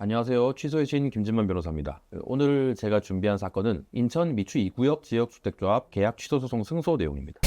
안녕하세요. 취소해신 김진만 변호사입니다. 오늘 제가 준비한 사건은 인천 미추 2구역 지역주택조합 계약 취소 소송 승소 내용입니다.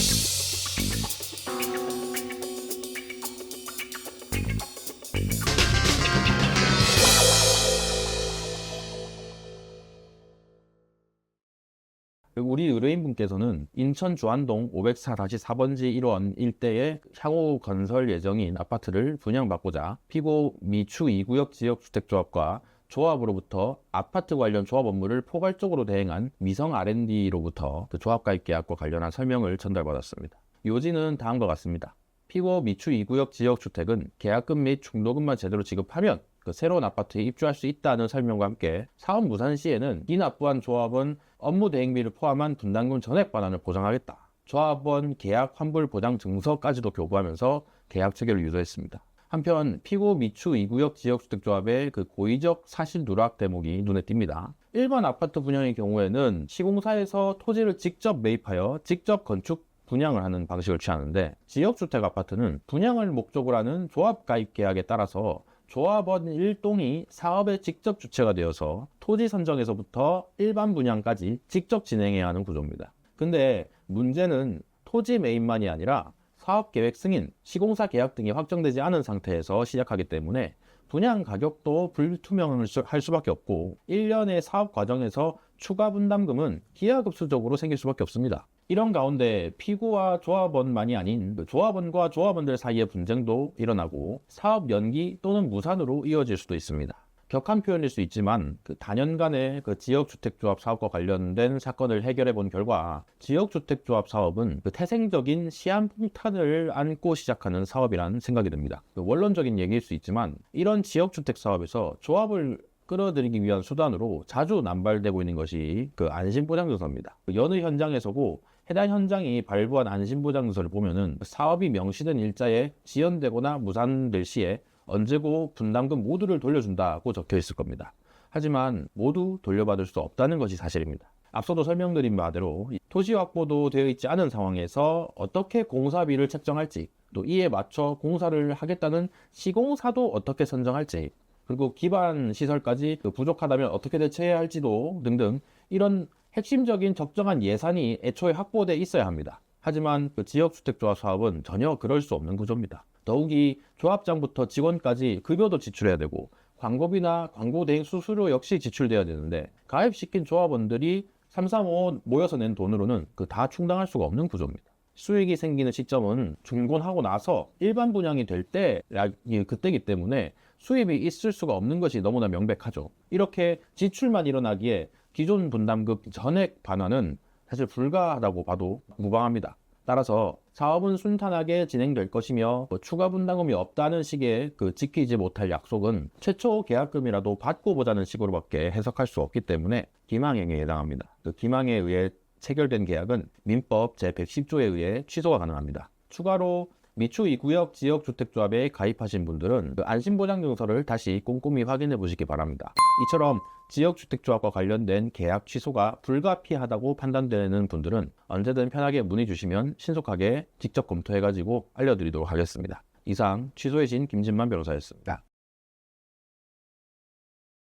우리 의뢰인분께서는 인천 주안동 504-4번지 1원 일대의 향후 건설 예정인 아파트를 분양받고자 피고 미추 2구역 지역주택조합과 조합으로부터 아파트 관련 조합 업무를 포괄적으로 대행한 미성 R&D로부터 조합가입 계약과 관련한 설명을 전달받았습니다. 요지는 다음과 같습니다. 피고 미추 2구역 지역주택은 계약금 및 중도금만 제대로 지급하면 새로운 아파트에 입주할 수 있다는 설명과 함께 사업 무산 시에는 이 납부한 조합원 업무 대행비를 포함한 분담금 전액 반환을 보장하겠다. 조합원 계약 환불 보장 증서까지도 교부하면서 계약 체결을 유도했습니다. 한편 피고 미추 2구역 지역주택조합의 고의적 사실 누락 대목이 눈에 띕니다. 일반 아파트 분양의 경우에는 시공사에서 토지를 직접 매입하여 직접 건축 분양을 하는 방식을 취하는데, 지역주택 아파트는 분양을 목적으로 하는 조합 가입 계약에 따라서 조합원 일동이 사업의 직접 주체가 되어서 토지 선정에서부터 일반 분양까지 직접 진행해야 하는 구조입니다. 근데 문제는 토지 매입만이 아니라 사업 계획 승인, 시공사 계약 등이 확정되지 않은 상태에서 시작하기 때문에 분양 가격도 불투명할 수밖에 없고 1년의 사업 과정에서 추가 분담금은 기하급수적으로 생길 수밖에 없습니다. 이런 가운데 피고와 조합원만이 아닌 조합원과 조합원들 사이의 분쟁도 일어나고 사업 연기 또는 무산으로 이어질 수도 있습니다. 격한 표현일 수 있지만 단연간의 지역주택조합 사업과 관련된 사건을 해결해 본 결과 지역주택조합 사업은 태생적인 시한폭탄을 안고 시작하는 사업이라는 생각이 듭니다. 원론적인 얘기일 수 있지만 이런 지역주택 사업에서 조합을 끌어들이기 위한 수단으로 자주 남발되고 있는 것이 안심보장증서입니다. 여느 현장에서고 해당 현장이 발부한 안심보장증서를 보면은 사업이 명시된 일자에 지연되거나 무산될 시에 언제고 분담금 모두를 돌려준다고 적혀 있을 겁니다. 하지만 모두 돌려받을 수 없다는 것이 사실입니다. 앞서도 설명드린 바대로 토지 확보도 되어 있지 않은 상황에서 어떻게 공사비를 책정할지, 또 이에 맞춰 공사를 하겠다는 시공사도 어떻게 선정할지, 그리고 기반 시설까지 부족하다면 어떻게 대처해야 할지도 등등 이런 핵심적인 적정한 예산이 애초에 확보돼 있어야 합니다. 하지만 지역주택조합 사업은 전혀 그럴 수 없는 구조입니다. 더욱이 조합장부터 직원까지 급여도 지출해야 되고 광고비나 광고 대행 수수료 역시 지출돼야 되는데, 가입시킨 조합원들이 335 모여서 낸 돈으로는 다 충당할 수가 없는 구조입니다. 수익이 생기는 시점은 준공하고 나서 일반 분양이 될 때 그때이기 때문에 수입이 있을 수가 없는 것이 너무나 명백하죠. 이렇게 지출만 일어나기에 기존 분담금 전액 반환은 사실 불가하다고 봐도 무방합니다. 따라서 사업은 순탄하게 진행될 것이며 추가 분담금이 없다는 식의 지키지 못할 약속은 최초 계약금이라도 받고 보자는 식으로밖에 해석할 수 없기 때문에 기망행위에 해당합니다. 기망에 의해 체결된 계약은 민법 제110조에 의해 취소가 가능합니다. 추가로 미추 2구역 지역주택조합에 가입하신 분들은 안심보장증서를 다시 꼼꼼히 확인해 보시기 바랍니다. 이처럼 지역주택조합과 관련된 계약 취소가 불가피하다고 판단되는 분들은 언제든 편하게 문의 주시면 신속하게 직접 검토해가지고 알려드리도록 하겠습니다. 이상 취소해진 김진만 변호사였습니다.